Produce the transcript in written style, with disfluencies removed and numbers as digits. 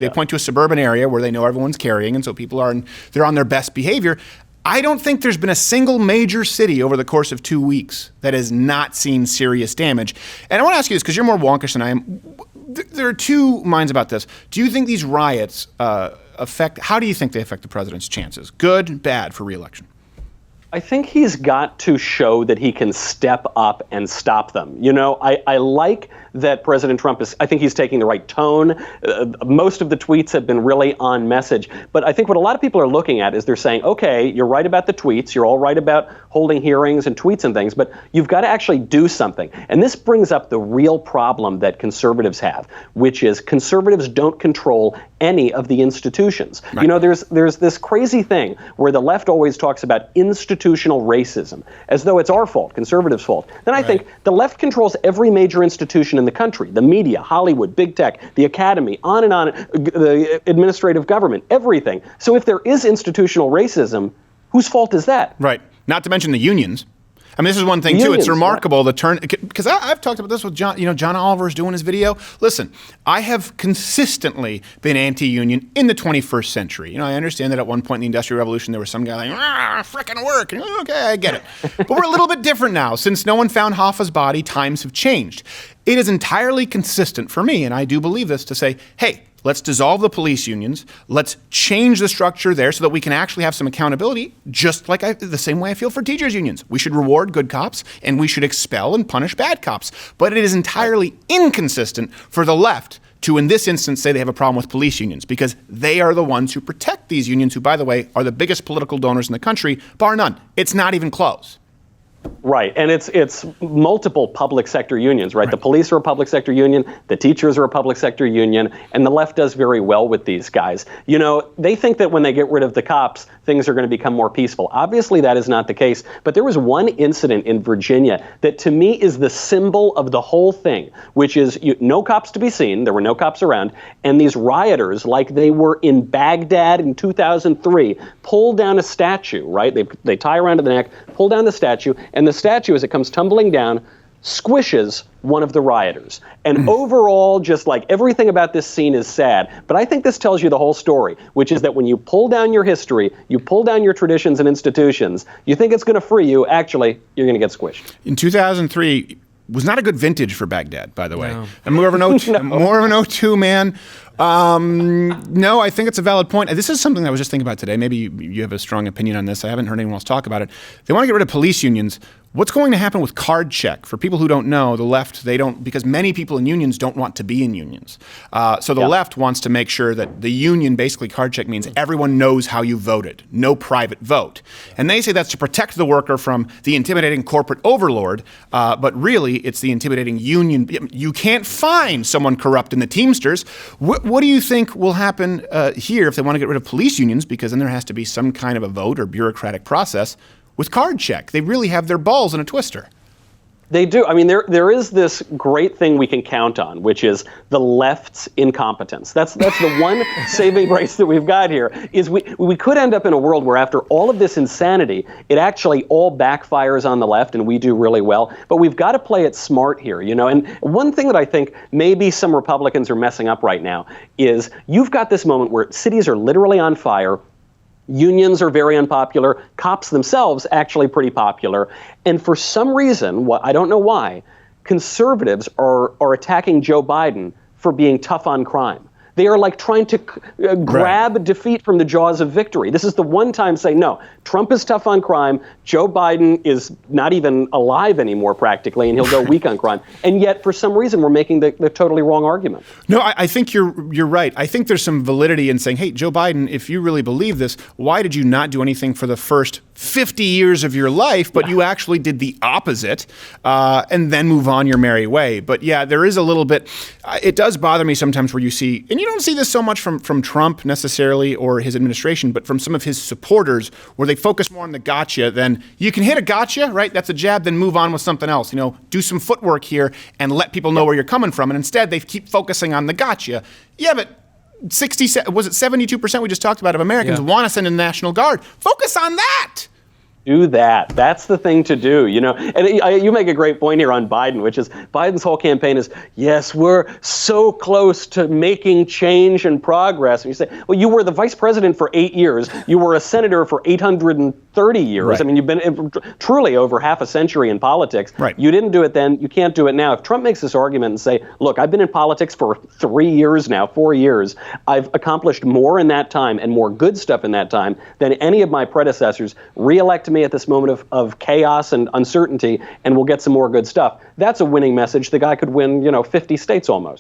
They point to a suburban area where they know everyone's carrying, and so people they're on their best behavior. I don't think there's been a single major city over the course of 2 weeks that has not seen serious damage. And I want to ask you this, because you're more wonkish than I am. There are two minds about this. Do you think these riots how do you think they affect the president's chances? Good, bad for re-election? I think he's got to show that he can step up and stop them. You know, I like that President Trump I think he's taking the right tone. Most of the tweets have been really on message. But I think what a lot of people are looking at is they're saying, okay, you're right about the tweets. You're all right about holding hearings and tweets and things, but you've got to actually do something. And this brings up the real problem that conservatives have, which is conservatives don't control any of the institutions. Right. You know, there's this crazy thing where the left always talks about institutional racism as though it's our fault, conservatives' fault. Then I think the left controls every major institution in the country, the media, Hollywood, big tech, the academy, on, the administrative government, everything. So if there is institutional racism, whose fault is that? Right. Not to mention the unions. I mean, this is one thing, too. It's remarkable the turn, because I've talked about this with John. You know, John Oliver's doing his video. Listen, I have consistently been anti-union in the 21st century. You know, I understand that at one point in the Industrial Revolution, there was some guy like, frickin' work. And, okay, I get it. But we're a little bit different now. Since no one found Hoffa's body, times have changed. It is entirely consistent for me, and I do believe this, to say, hey, let's dissolve the police unions. Let's change the structure there so that we can actually have some accountability, just like the same way I feel for teachers' unions. We should reward good cops, and we should expel and punish bad cops. But it is entirely inconsistent for the left to, in this instance, say they have a problem with police unions, because they are the ones who protect these unions, who, by the way, are the biggest political donors in the country, bar none. It's not even close. Right. And it's multiple public sector unions, right? The police are a public sector union. The teachers are a public sector union. And the left does very well with these guys. You know, they think that when they get rid of the cops, things are going to become more peaceful. Obviously, that is not the case. But there was one incident in Virginia that, to me, is the symbol of the whole thing, which is no cops to be seen. There were no cops around. And these rioters, like they were in Baghdad in 2003, pull down a statue, right? They tie around to the neck, pull down the statue. And the statue, as it comes tumbling down, squishes one of the rioters. And overall, just like everything about this scene is sad. But I think this tells you the whole story, which is that when you pull down your history, you pull down your traditions and institutions, you think it's going to free you. Actually, you're going to get squished. In 2003, was not a good vintage for Baghdad, by the way. No. I'm more of an 02, more of an 02 man. No, I think it's a valid point. This is something I was just thinking about today. Maybe you have a strong opinion on this. I haven't heard anyone else talk about it. They want to get rid of police unions. What's going to happen with card check? For people who don't know, the left, they don't, because many people in unions don't want to be in unions. So the left wants to make sure that the union, basically card check means everyone knows how you voted, no private vote. And they say that's to protect the worker from the intimidating corporate overlord, but really it's the intimidating union. You can't find someone corrupt in the Teamsters. What do you think will happen here if they want to get rid of police unions? Because then there has to be some kind of a vote or bureaucratic process with card check. They really have their balls in a twister. They do. I mean, there is this great thing we can count on, which is the left's incompetence. That's the one saving grace that we've got here, is we could end up in a world where after all of this insanity, it actually all backfires on the left and we do really well. But we've got to play it smart here, you know. And one thing that I think maybe some Republicans are messing up right now is you've got this moment where cities are literally on fire. Unions are very unpopular. Cops themselves actually pretty popular. And for some reason, I don't know why, conservatives are attacking Joe Biden for being tough on crime. They are like trying to grab defeat from the jaws of victory. This is the one time saying, no, Trump is tough on crime. Joe Biden is not even alive anymore practically, and he'll go weak on crime. And yet, for some reason, we're making the totally wrong argument. No, I think you're right. I think there's some validity in saying, hey, Joe Biden, if you really believe this, why did you not do anything for the first 50 years of your life, but you actually did the opposite, and then move on your merry way? But yeah, there is a little bit, it does bother me sometimes where you see, and you don't see this so much from Trump necessarily or his administration, but from some of his supporters where they focus more on the gotcha than you can hit a gotcha, right? That's a jab, then move on with something else. You know, do some footwork here and let people know where you're coming from. And instead they keep focusing on the gotcha. Yeah, but 72% we just talked about of Americans want to send in the National Guard. Focus on that. Do that. That's the thing to do, you know. And you make a great point here on Biden, which is Biden's whole campaign is, yes, we're so close to making change and progress. And you say, well, you were the vice president for 8 years. You were a senator for 830 years. Right. I mean, you've been truly over half a century in politics. Right. You didn't do it then. You can't do it now. If Trump makes this argument and say, look, I've been in politics for 3 years now, 4 years. I've accomplished more in that time and more good stuff in that time than any of my predecessors. Reelect me at this moment of chaos and uncertainty, and we'll get some more good stuff. That's a winning message. The guy could win, 50 states almost.